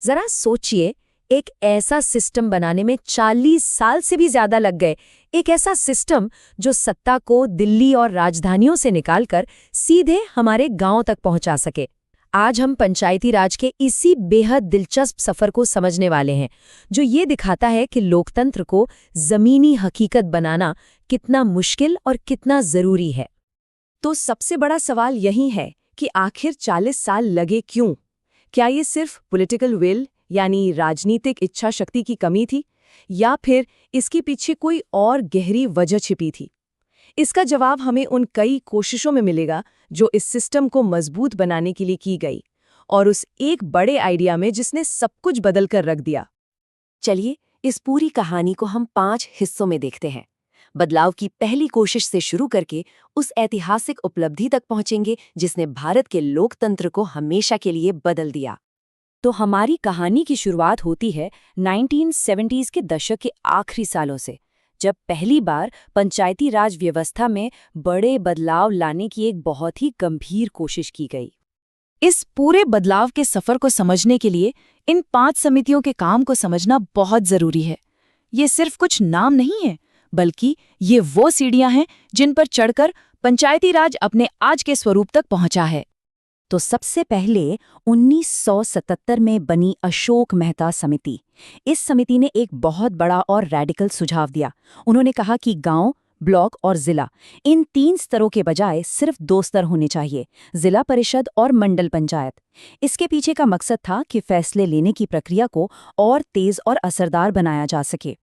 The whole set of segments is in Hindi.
जरा सोचिए, एक ऐसा सिस्टम बनाने में 40 साल से भी ज्यादा लग गए। एक ऐसा सिस्टम जो सत्ता को दिल्ली और राजधानियों से निकालकर सीधे हमारे गांव तक पहुंचा सके। आज हम पंचायती राज के इसी बेहद दिलचस्प सफर को समझने वाले हैं, जो ये दिखाता है कि लोकतंत्र को जमीनी हकीकत बनाना कितना मुश्किल और कितना जरूरी है। तो सबसे बड़ा सवाल यही है कि आखिर 40 साल लगे क्यों? क्या ये सिर्फ पॉलिटिकल विल यानी राजनीतिक इच्छा शक्ति की कमी थी, या फिर इसके पीछे कोई और गहरी वजह छिपी थी? इसका जवाब हमें उन कई कोशिशों में मिलेगा जो इस सिस्टम को मजबूत बनाने के लिए की गई, और उस एक बड़े आइडिया में जिसने सब कुछ बदल कर रख दिया। चलिए, इस पूरी कहानी को हम 5 हिस्सों में देखते हैं। बदलाव की पहली कोशिश से शुरू करके उस ऐतिहासिक उपलब्धि तक पहुंचेंगे जिसने भारत के लोकतंत्र को हमेशा के लिए बदल दिया। तो हमारी कहानी की शुरुआत होती है 1970s के दशक के आखिरी सालों से, जब पहली बार पंचायती राज व्यवस्था में बड़े बदलाव लाने की एक बहुत ही गंभीर कोशिश की गई। इस पूरे बदलाव के सफर को समझने के लिए इन 5 समितियों के काम को समझना बहुत जरूरी है। ये सिर्फ कुछ नाम नहीं है, बल्कि ये वो सीढ़ियां हैं जिन पर चढ़कर पंचायती राज अपने आज के स्वरूप तक पहुंचा है। तो सबसे पहले 1977 में बनी अशोक मेहता समिति। इस समिति ने एक बहुत बड़ा और रैडिकल सुझाव दिया। उन्होंने कहा कि गांव, ब्लॉक और जिला, इन 3 स्तरों के बजाय सिर्फ 2 स्तर होने चाहिए, जिला परिषद और मंडल पंचायत। इसके पीछे का मकसद था कि फैसले लेने की प्रक्रिया को और तेज और असरदार बनाया जा सके।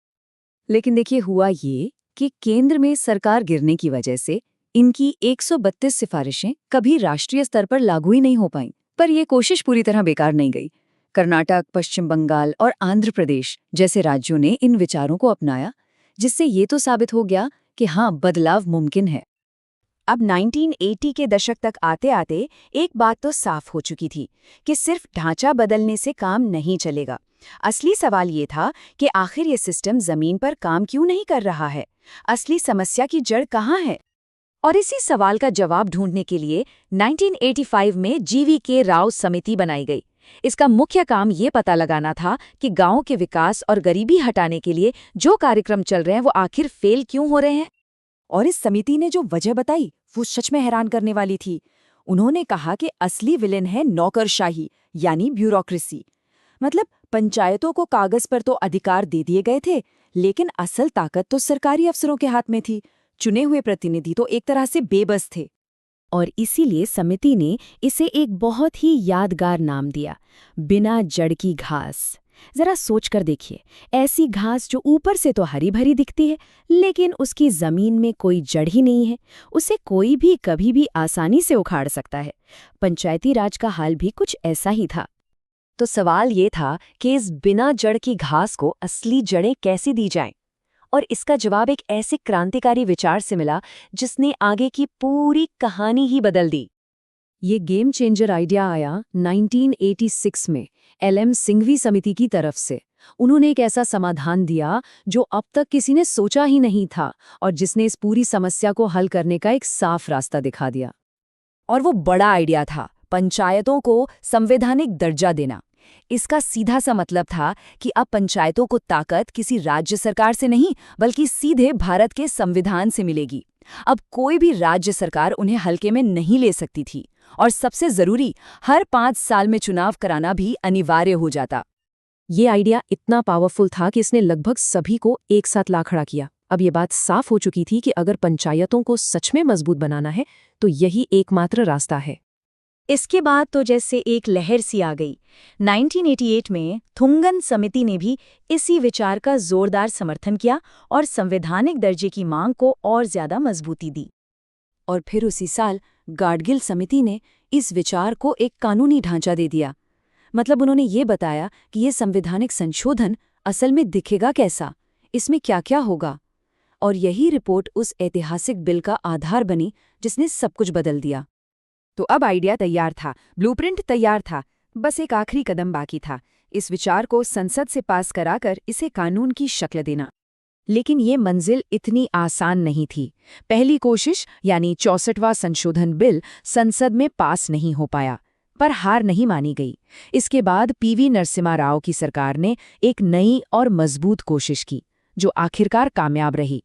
लेकिन देखिए, हुआ ये कि केंद्र में सरकार गिरने की वजह से इनकी 132 सिफारिशें कभी राष्ट्रीय स्तर पर लागू ही नहीं हो पाईं। पर यह कोशिश पूरी तरह बेकार नहीं गई। कर्नाटक, पश्चिम बंगाल और आंध्र प्रदेश जैसे राज्यों ने इन विचारों को अपनाया, जिससे ये तो साबित हो गया कि हाँ, बदलाव मुमकिन है। अब 1980 के दशक तक आते आते एक बात तो साफ हो चुकी थी कि सिर्फ ढांचा बदलने से काम नहीं चलेगा। असली सवाल ये था कि आखिर ये सिस्टम जमीन पर काम क्यों नहीं कर रहा है? असली समस्या की जड़ कहाँ है? और इसी सवाल का जवाब ढूंढने के लिए 1985 में GVK राव समिति बनाई गई। इसका मुख्य काम ये पता लगाना था कि गांव के विकास और गरीबी हटाने के लिए जो कार्यक्रम चल रहे हैं वो आखिर फेल क्यों हो रहे हैं। और इस समिति ने जो वजह बताई वो सच में हैरान करने वाली थी। उन्होंने कहा कि असली विलेन है नौकरशाही, यानी ब्यूरोक्रेसी। मतलब पंचायतों को कागज पर तो अधिकार दे दिए गए थे, लेकिन असल ताकत तो सरकारी अफसरों के हाथ में थी। चुने हुए प्रतिनिधि तो एक तरह से बेबस थे। और इसीलिए समिति ने इसे एक बहुत ही यादगार नाम दिया, बिना जड़ की घास। जरा सोचकर देखिए, ऐसी घास जो ऊपर से तो हरी भरी दिखती है, लेकिन उसकी जमीन में कोई जड़ ही नहीं है। उसे कोई भी कभी भी आसानी से उखाड़ सकता है। पंचायती राज का हाल भी कुछ ऐसा ही था। तो सवाल ये था कि इस बिना जड़ की घास को असली जड़ें कैसे दी जाएं? और इसका जवाब एक ऐसे क्रांतिकारी विचार से मिला जिसने आगे की पूरी कहानी ही बदल दी। ये गेम चेंजर आइडिया आया 1986 में LM सिंघवी समिति की तरफ से। उन्होंने एक ऐसा समाधान दिया जो अब तक किसी ने सोचा ही नहीं था, और जिसने इस पूरी समस्या को हल करने का एक साफ रास्ता दिखा दिया। और वो बड़ा आइडिया था पंचायतों को संवैधानिक दर्जा देना। इसका सीधा सा मतलब था कि अब पंचायतों को ताकत किसी राज्य सरकार से नहीं, बल्कि सीधे भारत के संविधान से मिलेगी। अब कोई भी राज्य सरकार उन्हें हल्के में नहीं ले सकती थी, और सबसे जरूरी, हर 5 साल में चुनाव कराना भी अनिवार्य हो जाता। ये आइडिया इतना पावरफुल था कि इसने लगभग सभी को एक साथ ला खड़ा किया। अब ये बात साफ हो चुकी थी कि अगर पंचायतों को सच में मजबूत बनाना है तो यही एकमात्र रास्ता है। इसके बाद तो जैसे एक लहर सी आ गई। 1988 में थुंगन समिति ने भी इसी विचार का जोरदार समर्थन किया और संवैधानिक दर्जे की मांग को और ज्यादा मजबूती दी। और फिर उसी साल गाडगिल समिति ने इस विचार को एक कानूनी ढांचा दे दिया। मतलब उन्होंने ये बताया कि ये संवैधानिक संशोधन असल में दिखेगा कैसा, इसमें क्या क्या होगा। और यही रिपोर्ट उस ऐतिहासिक बिल का आधार बनी जिसने सब कुछ बदल दिया। तो अब आइडिया तैयार था, ब्लूप्रिंट तैयार था, बस एक आखिरी कदम बाकी था, इस विचार को संसद से पास कराकर इसे कानून की शक्ल देना। लेकिन ये मंजिल इतनी आसान नहीं थी। पहली कोशिश यानी 64वां संशोधन बिल संसद में पास नहीं हो पाया। पर हार नहीं मानी गई। इसके बाद पीवी नरसिम्हा राव की सरकार ने एक नई और मजबूत कोशिश की, जो आखिरकार कामयाब रही।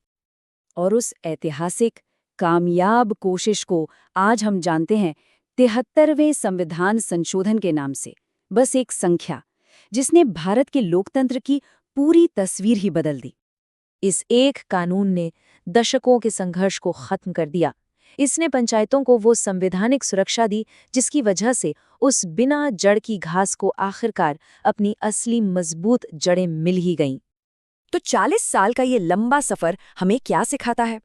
और उस ऐतिहासिक कामयाब कोशिश को आज हम जानते हैं 73वें संविधान संशोधन के नाम से। बस एक संख्या जिसने भारत के लोकतंत्र की पूरी तस्वीर ही बदल दी। इस एक कानून ने दशकों के संघर्ष को खत्म कर दिया। इसने पंचायतों को वो संवैधानिक सुरक्षा दी जिसकी वजह से उस बिना जड़ की घास को आखिरकार अपनी असली मजबूत जड़ें मिल ही गईं। तो 40 साल का ये लंबा सफर हमें क्या सिखाता है?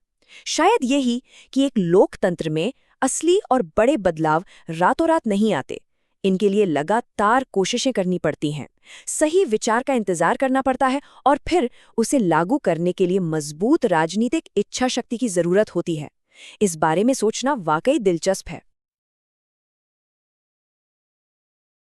शायद यही कि एक लोकतंत्र में असली और बड़े बदलाव रातों रात नहीं आते। इनके लिए लगातार कोशिशें करनी पड़ती हैं, सही विचार का इंतजार करना पड़ता है और फिर उसे लागू करने के लिए मजबूत राजनीतिक इच्छा शक्ति की जरूरत होती है। इस बारे में सोचना वाकई दिलचस्प है।